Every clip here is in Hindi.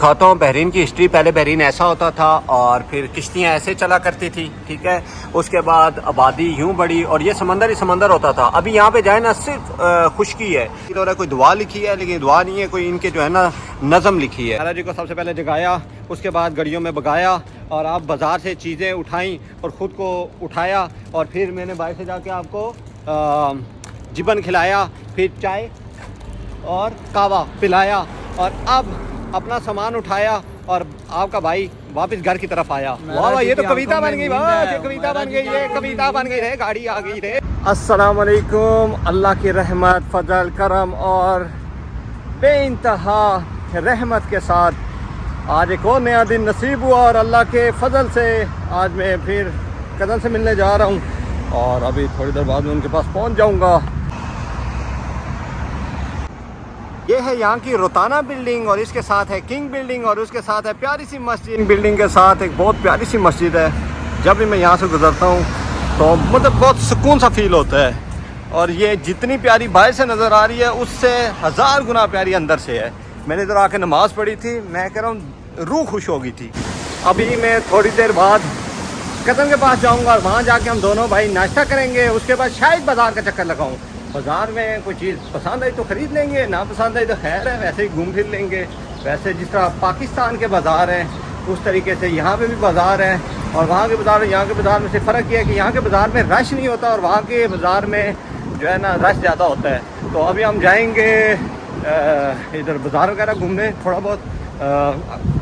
खाता हूँ बहरीन की हिस्ट्री। पहले बहरीन ऐसा होता था और फिर किश्तियाँ ऐसे चला करती थी, ठीक है। उसके बाद आबादी यूँ बढ़ी और ये समंदर ही समंदर होता था। अभी यहाँ पे जाए ना सिर्फ खुशकी है। इन्होंने कोई दुआ लिखी है लेकिन दुआ नहीं है, कोई इनके जो है ना नज़म लिखी है। महाराज जी को सबसे पहले जगाया, उसके बाद गाड़ियों में भगाया और आप बाज़ार से चीज़ें उठाई और ख़ुद को उठाया और फिर मैंने बाहर से जाके आपको जिबन खिलाया, फिर चाय और कावा पिलाया और अब अपना सामान उठाया और आपका भाई वापस घर की तरफ आया। वाह वाह, ये तो कविता बन गई, वाह ये कविता बन गई, ये कविता बन गई रे, गाड़ी आ गई रे। अस्सलाम वालेकुम। अल्लाह की रहमत, फजल, करम और बेइंतहा रहमत के साथ आज एक और नया दिन नसीब हुआ और अल्लाह के फजल से आज मैं फिर कदम से मिलने जा रहा हूँ और अभी थोड़ी देर बाद मैं उनके पास पहुँच जाऊँगा। ये है यहाँ की रोताना बिल्डिंग और इसके साथ है किंग बिल्डिंग और उसके साथ है प्यारी सी मस्जिद। बिल्डिंग के साथ एक बहुत प्यारी सी मस्जिद है। जब भी मैं यहाँ से गुजरता हूँ तो मतलब बहुत सुकून सा फील होता है और ये जितनी प्यारी बाहर से नज़र आ रही है उससे 1000 गुना प्यारी अंदर से है। मैंने इधर आके नमाज़ पढ़ी थी, मैं कह रहा हूँ रूह खुश हो गई थी। अभी मैं थोड़ी देर बाद कदम के पास जाऊँगा और वहाँ जाके हम दोनों भाई नाश्ता करेंगे। उसके बाद शायद बाज़ार का चक्कर लगाऊँ। बाज़ार में कोई चीज़ पसंद आई तो ख़रीद लेंगे, ना पसंद आई तो खैर है, वैसे ही घूम फिर लेंगे। वैसे जिस तरह पाकिस्तान के बाज़ार हैं उस तरीके से यहाँ पे भी बाज़ार हैं और वहाँ के बाज़ार और यहाँ के बाज़ार में से फ़र्क ये है कि यहाँ के बाज़ार में रश नहीं होता और वहाँ के बाज़ार में जो है ना रश ज़्यादा होता है। तो अभी हम जाएंगे इधर बाज़ार वगैरह घूमने। थोड़ा बहुत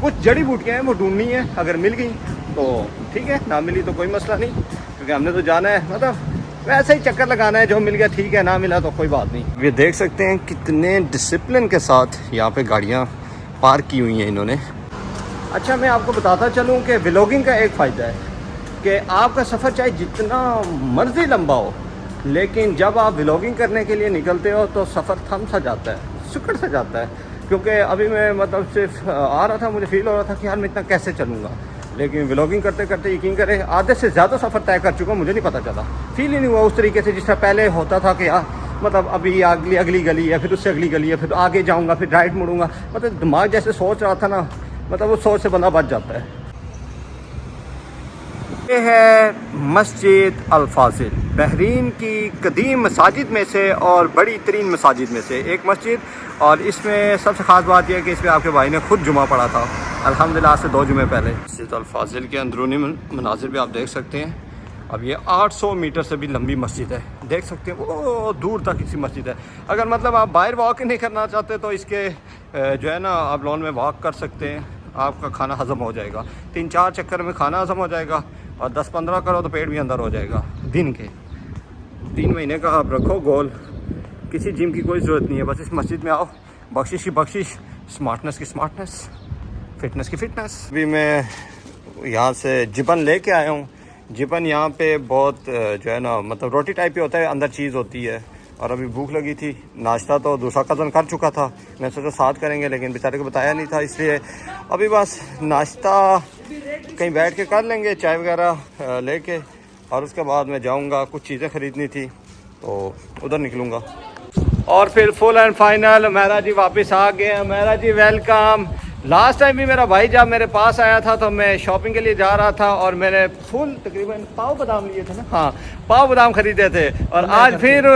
कुछ जड़ी बूटियाँ हैं वो ढूंढनी है, अगर मिल गई तो ठीक है, ना मिली तो कोई मसला नहीं, क्योंकि हमने तो जाना है, मतलब वैसे ही चक्कर लगाना है। जो मिल गया ठीक है, ना मिला तो कोई बात नहीं। ये देख सकते हैं कितने डिसिप्लिन के साथ यहाँ पे गाड़ियाँ पार्क की हुई हैं इन्होंने। अच्छा, मैं आपको बताता चलूँ कि व्लॉगिंग का एक फ़ायदा है कि आपका सफ़र चाहे जितना मर्ज़ी लंबा हो, लेकिन जब आप व्लॉगिंग करने के लिए निकलते हो तो सफ़र थम सा जाता है, सुकड़ सा जाता है। क्योंकि अभी मैं मतलब सिर्फ आ रहा था, मुझे फील हो रहा था कि यार मैं इतना कैसे चलूँगा, लेकिन व्लॉगिंग करते करते यकीन करें आधे से ज़्यादा सफ़र तय कर चुका, मुझे नहीं पता चला, फील ही नहीं हुआ उस तरीके से जिस तरह पहले होता था कि यार मतलब अभी अगली गली है, फिर उससे अगली गली है, फिर आगे जाऊंगा, फिर राइट मुड़ूंगा। मतलब दिमाग जैसे सोच रहा था ना, मतलब वो सोच से बंदा बच जाता है। ये है मस्जिद अल फाजिल, बहरीन की कदीम मसाजिद में से और बड़ी तरीन मसाजिद में से एक मस्जिद। और इसमें सबसे ख़ास बात यह है कि इसमें आपके भाई ने खुद जुमा पढ़ा था अल्हम्दुलिल्लाह से 2 जुमे पहले। मस्जिद अल फाजिल के अंदरूनी मनाजिर भी आप देख सकते हैं। अब ये 800 मीटर से भी लंबी मस्जिद है, देख सकते हैं वो दूर तक इसी मस्जिद है। अगर मतलब आप बाहर वॉक नहीं करना चाहते तो इसके जो है ना आप लॉन में वॉक कर सकते हैं, आपका खाना हज़म हो जाएगा। 3-4 चक्कर में खाना हज़म हो जाएगा और 10-15 करो तो पेट भी अंदर हो जाएगा। दिन के 3 महीने का आप रखो गोल, किसी जिम की कोई ज़रूरत नहीं है, बस इस मस्जिद में आओ, बख्शिश की बख्शिश, स्मार्टनेस की स्मार्टनेस, फिटनेस की फिटनेस। अभी मैं यहाँ से जिबन लेके आया हूँ। जिबन यहाँ पे बहुत जो है ना मतलब रोटी टाइप ही होता है, अंदर चीज़ होती है। और अभी भूख लगी थी, नाश्ता तो दूसरा कज़न कर चुका था, मैं सोचा साथ करेंगे लेकिन बेचारे को बताया नहीं था, इसलिए अभी बस नाश्ता कहीं बैठ के कर लेंगे, चाय वगैरह लेके, और उसके बाद मैं जाऊँगा, कुछ चीज़ें ख़रीदनी थी तो उधर निकलूँगा। और फिर फुल एंड फाइनल मेहरा जी वापस आ गए। मेहरा जी वेलकम। लास्ट टाइम भी मेरा भाई जब मेरे पास आया था तो मैं शॉपिंग के लिए जा रहा था और मैंने फुल तकरीबन पाव बादाम लिए थे ना, हाँ पाव बादाम खरीदे थे। और आज फिर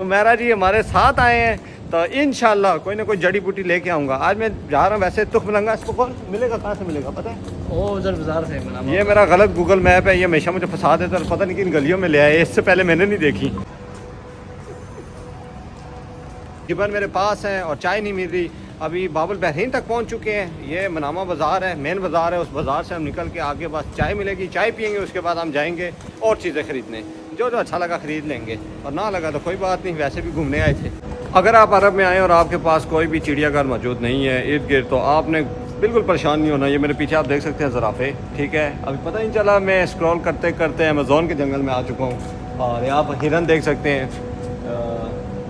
मेहरा जी हमारे साथ आए हैं तो इंशाल्लाह कोई ना कोई जड़ी बूटी लेके आऊँगा। आज मैं जा रहा हूँ, वैसे तुख मिलूंगा, इसको कौन मिलेगा, कहाँ से मिलेगा पता है? वो उधर बाजार से मिला। ये मेरा गलत गूगल मैप है, ये हमेशा मुझे फंसा देता है, पता नहीं किन गलियों में ले आए, इससे पहले मैंने नहीं देखी। जिबन मेरे पास है और चाय नहीं मिल रही। अभी बाबुल बहरीन तक पहुंच चुके हैं। ये मनामा बाज़ार है, मेन बाज़ार है, उस बाज़ार से हम निकल के आगे बस चाय मिलेगी, चाय पियेंगे, उसके बाद हम जाएंगे और चीज़ें ख़रीदने, जो जो अच्छा लगा ख़रीद लेंगे और ना लगा तो कोई बात नहीं, वैसे भी घूमने आए थे। अगर आप अरब में आए और आपके पास कोई भी चिड़ियाघर मौजूद नहीं है इर्द गिर्द तो आपने बिल्कुल परेशान नहीं होना। ये मेरे पीछे आप देख सकते हैं ज़राफ़े, ठीक है। अभी पता नहीं चला मैं स्क्रॉल करते करते अमेज़ॉन के जंगल में आ चुका हूँ। और यहाँ पर हिरन देख सकते हैं,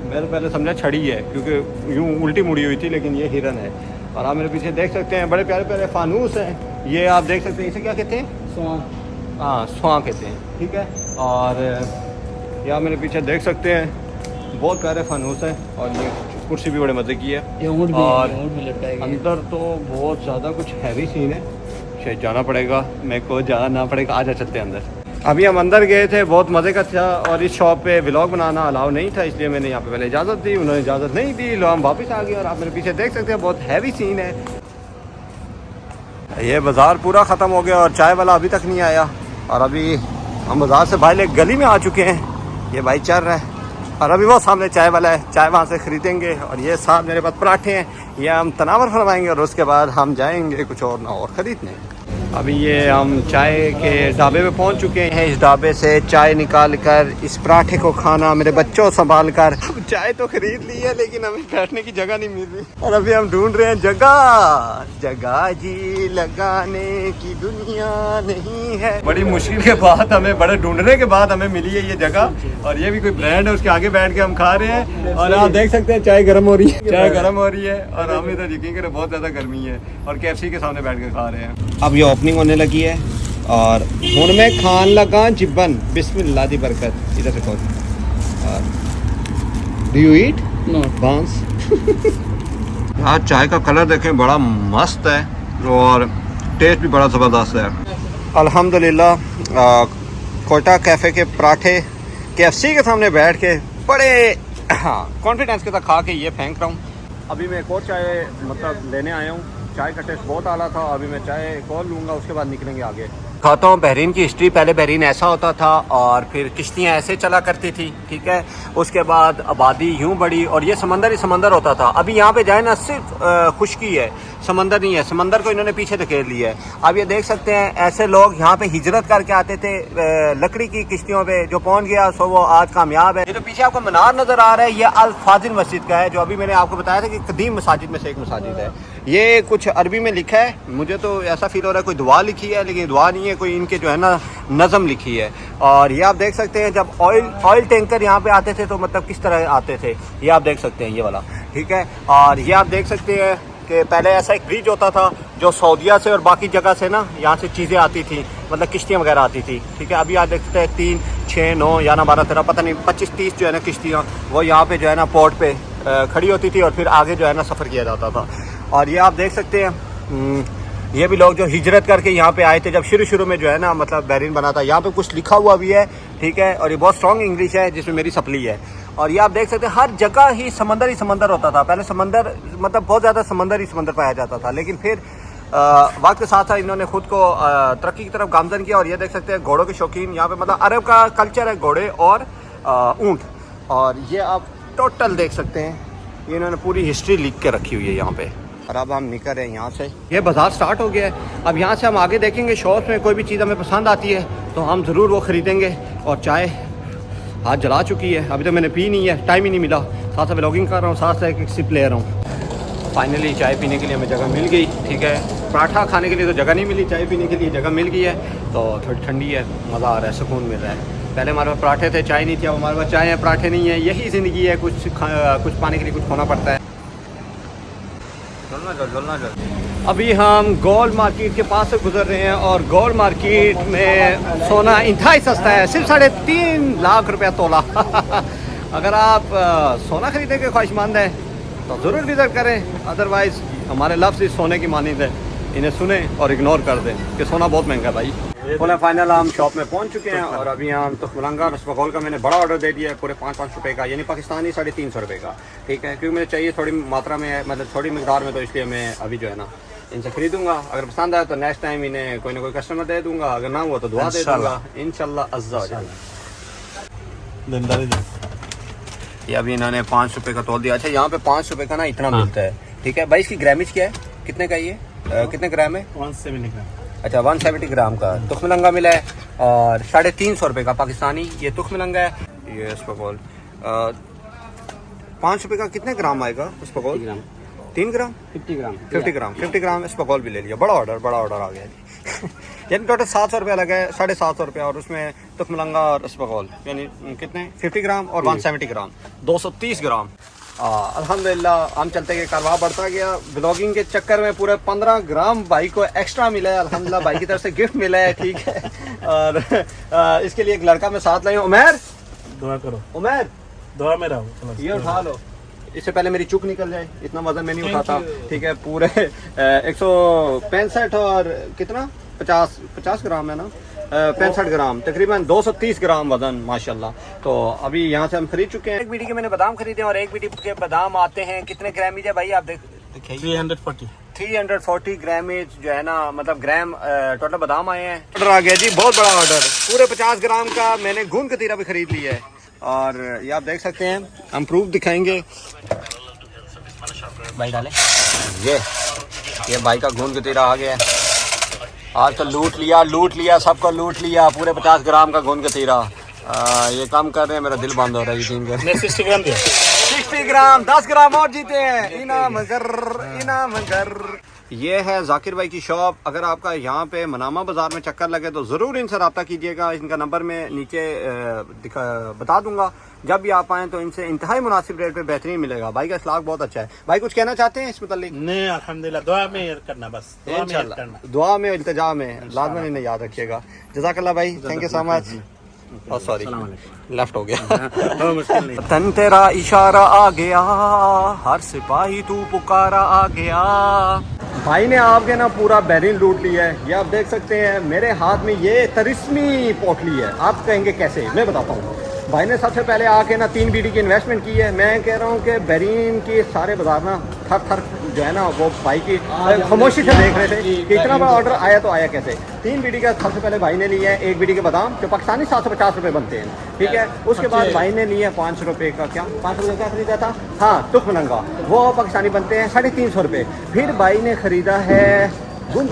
मैंने पहले समझा छड़ी है क्योंकि यूँ उल्टी मुड़ी हुई थी, लेकिन ये हिरन है। और आप मेरे पीछे देख सकते हैं बड़े प्यारे प्यारे फानूस हैं, ये आप देख सकते हैं, इसे क्या कहते हैं? स्वां। हाँ स्वां कहते हैं, ठीक है। और ये आप मेरे पीछे देख सकते हैं बहुत प्यारे फानूस हैं और ये कुर्सी भी बड़े मज़े की है। ये ऊँट भी और ऊँट भी लटकाए गए। अंदर तो बहुत ज़्यादा कुछ हैवी सीन है, शायद जाना पड़ेगा, मेरे को जाना पड़ेगा। आजा चलते हैं अंदर। अभी हम अंदर गए थे, बहुत मज़े का था, और इस शॉप पे व्लॉग बनाना अलाउ नहीं था, इसलिए मैंने यहाँ पे पहले इजाज़त दी, उन्होंने इजाज़त नहीं दी, लो हम वापस आ गए। और आप मेरे पीछे देख सकते हैं बहुत हैवी सीन है। ये बाज़ार पूरा ख़त्म हो गया और चाय वाला अभी तक नहीं आया। और अभी हम बाज़ार से बाहर एक गली में आ चुके हैं, ये भाई चल रहा है, और अभी वो सामने चाय वाला है, चाय वहाँ से ख़रीदेंगे। और ये साथ मेरे पास पराठे हैं, ये हम तनावर फरमाएंगे और उसके बाद हम जाएंगे कुछ और ना और ख़रीदने। अभी ये हम चाय के ढाबे पे पहुंच चुके हैं। इस ढाबे से चाय निकाल कर इस पराठे को खाना, मेरे बच्चों संभाल कर। चाय तो खरीद ली है लेकिन हमें बैठने की जगह नहीं मिल रही, और अभी हम ढूंढ रहे हैं जगह। जगह जी लगाने की दुनिया नहीं है। बड़ी मुश्किल के बाद हमें, बड़े ढूंढने के बाद हमें मिली है ये जगह, और ये भी कोई ब्रांड है, उसके आगे बैठ के हम खा रहे हैं। और आप देख सकते हैं चाय गर्म हो रही है, चाय गर्म हो रही है, और हम इधर यकीन करें बहुत ज़्यादा गर्मी है, और KFC के सामने बैठ के खा रहे हैं। अब ये ओपनिंग होने लगी है, और हुन मैं खान लगा जिब्बन, बिस्मिल्लाह दी बरकत। इधर से कौन डू यू ईट नो बांस। यार चाय का कलर देखें, बड़ा मस्त है, और टेस्ट भी बड़ा ज़बरदस्त है। अल्हम्दुलिल्लाह कोटा कैफ़े के पराठे KFC के सामने बैठ के बड़े कॉन्फिडेंस के साथ खा के ये फेंक रहा हूँ। अभी मैं एक और चाय मतलब लेने आया हूँ, चाय का टेस्ट बहुत आला था। अभी मैं चाय एक और लूँगा, उसके बाद निकलेंगे आगे। खाता हूँ बहरीन की हिस्ट्री। पहले बहरीन ऐसा होता था, और फिर किश्तियाँ ऐसे चला करती थी, ठीक है। उसके बाद आबादी यूँ बढ़ी, और ये समंदर ही समंदर होता था। अभी यहाँ पे जाए ना, सिर्फ खुशकी है, समंदर नहीं है। समंदर को इन्होंने पीछे धकेल लिया है। अब ये देख सकते हैं, ऐसे लोग यहाँ पे हिजरत करके आते थे लकड़ी की किश्तियों पे, जो पहुँच गया सो वो आज कामयाब है। ये तो पीछे आपको मीनार नज़र आ रहा है, ये अल फाजिल मस्जिद का है, जो अभी मैंने आपको बताया था कि कदीम मसाजिद में से एक मसाजिद है। ये कुछ अरबी में लिखा है, मुझे तो ऐसा फील हो रहा है कोई दुआ लिखी है, लेकिन दुआ नहीं है, कोई इनके जो है ना नज़म लिखी है। और ये आप देख सकते हैं, जब ऑयल टैंकर यहाँ पे आते थे तो मतलब किस तरह आते थे, ये आप देख सकते हैं, ये वाला, ठीक है। और ये आप देख सकते हैं कि पहले ऐसा एक ब्रिज होता था जो सऊदीया से और बाकी जगह से ना यहाँ से चीज़ें आती थी, मतलब किश्तियाँ वगैरह आती थी, ठीक है। अभी आप देख सकते हैं 3, 6, 9, 11, 12, 13, पता नहीं 25, 30 जो है ना किश्तियाँ, वो यहाँ पे जो है ना पोर्ट पे खड़ी होती थी, और फिर आगे जो है ना सफ़र किया जाता था। और ये आप देख सकते हैं, ये भी लोग जो हिजरत करके यहाँ पे आए थे, जब शुरू में जो है ना मतलब बहरीन बना था। यहाँ पे कुछ लिखा हुआ भी है, ठीक है, और ये बहुत स्ट्रॉन्ग इंग्लिश है, जिसमें मेरी सप्ली है। और ये आप देख सकते हैं, हर जगह ही समंदर होता था। पहले समंदर मतलब बहुत ज़्यादा समंदर ही समंदर पाया जाता था, लेकिन फिर वक्त के साथ साथ इन्होंने खुद को तरक्की की तरफ गामजन किया। और ये देख सकते हैं घोड़ों के शौकीन, यहाँ पे मतलब अरब का कल्चर है, घोड़े और ऊँट। और ये आप टोटल देख सकते हैं, ये इन्होंने पूरी हिस्ट्री लिख के रखी हुई है यहाँ पे। और अब हम निकल रहे हैं यहाँ से, ये बाज़ार स्टार्ट हो गया है। अब यहाँ से हम आगे देखेंगे, शॉप्स में कोई भी चीज़ हमें पसंद आती है तो हम ज़रूर वो ख़रीदेंगे। और चाय हाथ जला चुकी है, अभी तो मैंने पी नहीं है, टाइम ही नहीं मिला। साथ साथ व्लॉगिंग कर रहा हूँ, साथ साथ एक सिप ले रहा हूँ। फाइनली चाय पीने के लिए हमें जगह मिल गई, ठीक है। पराठा खाने के लिए तो जगह नहीं मिली, चाय पीने के लिए जगह मिल गई है, तो थोड़ी ठंडी है, मज़ा आ रहा है, सुकून मिल रहा है। पहले हमारे पास पराठे थे, चाय नहीं थी, अब हमारे पास चाय है, पराठे नहीं है। यही ज़िंदगी है, कुछ पाने के लिए कुछ खोना पड़ता है। अभी हम गोल्ड मार्केट के पास से गुजर रहे हैं, और गोल्ड मार्केट में सोना इंतहाई सस्ता है, सिर्फ 3.5 लाख रुपया तोला। अगर आप सोना खरीदने के ख्वाहिशमंद हैं तो ज़रूर विज़िट करें, अदरवाइज़ हमारे लफ्ज़ इस सोने की मानिंद है, इन्हें सुने और इग्नोर कर दें कि सोना बहुत महंगा है भाई। फुल फाइनल हम शॉप में पहुंच चुके हैं, और अभी हम तुखमलंगा रसबगोल का मैंने बड़ा ऑर्डर दे दिया है, पूरे 5-5 रुपये का, यानी पाकिस्तानी 350 रुपये का, ठीक है। क्योंकि मुझे चाहिए थोड़ी मात्रा में, मतलब थोड़ी मिकदार में, तो इसलिए मैं अभी जो है ना इनसे खरीदूंगा। अगर पसंद आए तो नेक्स्ट टाइम इन्हें कोई ना कोई कस्टमर दे दूंगा, अगर ना हुआ तो दुआ दे दूंगा इंशाल्लाह अज़्ज़ा व जल। ये अभी इन्होंने 5 रुपये का तोल दिया। अच्छा, यहाँ पे 5 रुपये का ना इतना मिलता है, ठीक है भाई। इसकी ग्रामेज क्या है, कितने का ये कितने ग्राम है? 170 ग्राम। अच्छा, 170 ग्राम का तुखमलंगा मिला है, और 350 रुपये का पाकिस्तानी ये तुखमलंगा है। ये रसबगोल 5 रुपये का कितने ग्राम आएगा रसबगोल? 3 ग्राम 50 ग्राम रसबगोल भी ले लिया। बड़ा ऑर्डर आ गया जी। यानी टोटल 700 रुपया लगा है, 750 रुपया, और उसमें तुखमलंगा और रसबगोल यानी कितने 50 ग्राम और 170 ग्राम 230 ग्राम। अल्हम्दुलिल्लाह हम चलते गए, कारवां बढ़ता गया। ब्लॉगिंग के चक्कर में पूरे 15 ग्राम भाई को एक्स्ट्रा मिला है, अल्हम्दुलिल्लाह भाई की तरफ से गिफ्ट मिला है, ठीक है। और इसके लिए एक लड़का मैं साथ लाई हूँ। उमर, दुआ करो, उमर दुआ में रहो, ये उठा लो, इससे पहले मेरी चुक निकल जाए, इतना वजन मैं नहीं उठाता। ठीक है, पूरे 165 और कितना 50 ग्राम है ना, 65 ग्राम, तकरीबन 230 ग्राम वजन माशाल्लाह। तो अभी यहाँ से हम खरीद चुके हैं। एक बीडी के मैंने बादाम खरीदे और एक बीडी के बादाम आते हैं कितने ग्रामीज है भाई, आप देखिए 340 ग्रामेज जो है ना, मतलब ग्राम टोटल बादाम आए हैं। ऑर्डर आ गया जी, बहुत बड़ा ऑर्डर, पूरे 50 ग्राम का मैंने गूंद कतीरा भी खरीद लिया है। और ये आप देख सकते हैं, हम प्रूफ दिखाएंगे भाई डाले। ये भाई का गूंद कतीरा आ गया है। आज तो लूट लिया सबको लूट लिया, पूरे 50 ग्राम का गूंद कतीरा। ये काम कर रहे हैं, मेरा दिल बंद हो रहा है यकीन कर। 60 ग्राम दिया, 60 ग्राम, 10 ग्राम और जीते हैं। इनाम घर। ये है जाकिर भाई की शॉप। अगर आपका यहाँ पे मनामा बाजार में चक्कर लगे तो ज़रूर इनसे रब्ता कीजिएगा। इनका नंबर मैं नीचे बता दूंगा। जब भी आप आएँ तो इनसे इंतहाई मुनासिब रेट पे बेहतरीन मिलेगा। भाई का अखलाक बहुत अच्छा है। भाई कुछ कहना चाहते हैं इस मुतालिक? नहीं अल्हम्दुलिल्लाह, दुआ में याद करना, बस दुआ में इल्तिजा में लाजमन इन्हें याद रखिएगा। जज़ाकल्लाह भाई, thank you so much. Sorry left हो गया। मुश्किल नहीं। तन तेरा इशारा आ गया, हर सिपाही तू पुकारा आ गया। भाई ने आपके ना पूरा बैरिन लूट लिया है। ये आप देख सकते हैं मेरे हाथ में ये तरिस्मी पोटली है। आप कहेंगे कैसे, मैं बताता हूँ। भाई ने सबसे पहले आके ना 3 बीडी की इन्वेस्टमेंट की है। मैं कह रहा हूँ कि बैरिन के सारे बाजार ना थर जो है ना, वो भाई की खामोशी से देख रहे थे कि इतना बड़ा ऑर्डर आया तो आया कैसे। 3 बीडी का सबसे पहले भाई ने लिया है 1 बीडी के बादाम जो पाकिस्तानी 750 रुपये बनते हैं। ठीक है, उसके बाद भाई ने लिया 500 रुपये का, क्या 500 रुपये का खरीदा था, हाँ तुख नंगा, वो पाकिस्तानी बनते हैं 350 रुपये। फिर भाई ने खरीदा है गूंद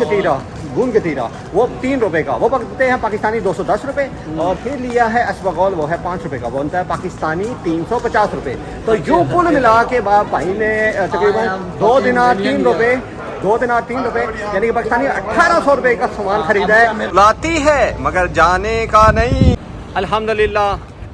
कतीरा वो 3 रुपये का, वो बनते हैं पाकिस्तानी 210 रुपये। और फिर लिया है असबगौल, वो है 5 रुपये का, वो बनता है पाकिस्तानी 350 रुपये। तो यूँ कुल मिला के बाद भाई ने तकरीबन 2 दिनार 3 रुपये यानी कि पाकिस्तानी 1800 रुपये का सामान खरीदा है। लाती है मगर जाने का नहीं। अल्हम्दुलिल्लाह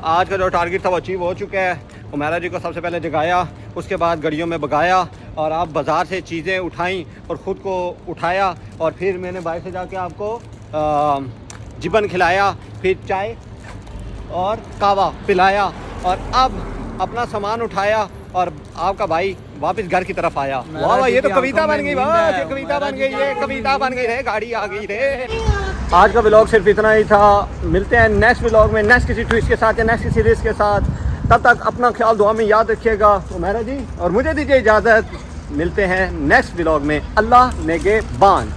आज का जो टारगेट था वो अचीव हो चुका है। उमेरा जी को सबसे पहले जगाया, उसके बाद गाड़ियों में भगाया और आप बाज़ार से चीज़ें उठाई और ख़ुद को उठाया। और फिर मैंने बाइक से जाके आपको जिबन खिलाया, फिर चाय और कावा पिलाया और अब अपना सामान उठाया और आपका भाई वापस घर की तरफ आया। वाह ये तो कविता बन गई, बस ये कविता बन गई, ये कविता बन गई रे, गाड़ी आ गई रे। आज का व्लॉग सिर्फ इतना ही था। मिलते हैं नेक्स्ट व्लॉग में, नेक्स्ट किसी ट्विस्ट के साथ या नेक्स्ट किसी सीरीज़ के साथ। तब तक अपना ख्याल दुआ में याद रखिएगा। उमेरा जी और मुझे दीजिए इजाज़त। मिलते हैं नेक्स्ट व्लॉग में। अल्लाह नेगेबान।